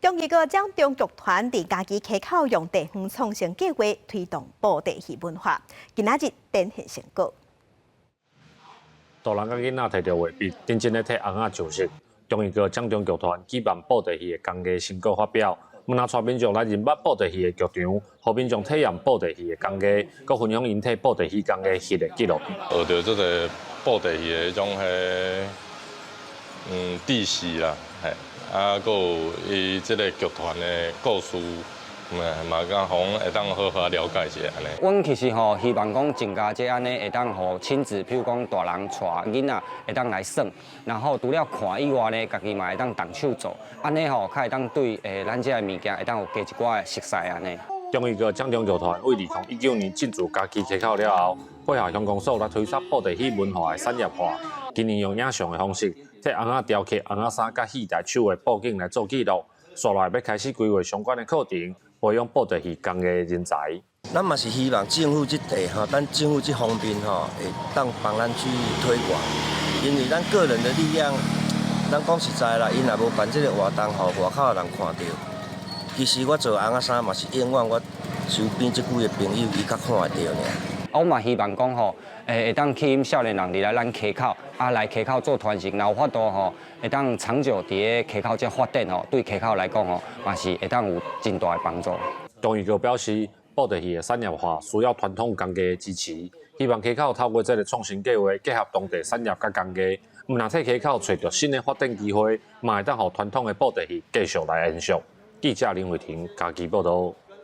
中医个将中剧团伫家己溪口用地方创新计划，推动布袋戏文化。今仔日展现成果。大人甲囡仔摕着画笔，认真咧替翁仔上色。中医个将中剧团举办布袋戏的工艺成果发表，要拿带民众来认捌布袋戏的剧场，互民众体验布袋戏的工艺，佮分享因替布袋戏工艺翕的记录。学到这个布袋戏的迄种知识啦，啊，佮有伊这个剧团的故事，嘛讲互会当好好了解一下安尼。阮其实希望讲增加这安尼会当互亲子，譬如讲大人带囡仔会当来耍，然后除了看以外呢，家己嘛会当动手做，安尼较会当对咱这个物件会当有加一寡熟悉安尼。中医个将中剧团为2019年进驻家己溪口了后，配合乡公所来推出布袋戏文化的产业化。今年用影像的方式，替翁仔雕刻翁仔衫甲戏台手的布景来做记录。接来要开始规划相关的课程，培养布袋戏工艺的人才。咱嘛是希望政府这地咱政府这方面会当帮咱去推广，因为咱个人的力量，咱讲实在啦，因若无办这个活动，互外口的人看到。其实我做翁仔衫嘛是永远我周边这几个朋友伊较看得到尔。我嘛希望讲会当吸引少年人来咱溪口，来溪口做传承，然后法度会当长久伫咧溪口这发展对溪口来讲嘛是会当有真大的帮助。中医局表示，布袋戏的产业化需要传统工艺的支持，希望溪口透过这个创新计划，结合当地产业甲工艺，唔但替溪口找到新的发展机会，嘛会当互传统的布袋戏继续来延续。记者林伟霆，家己报道。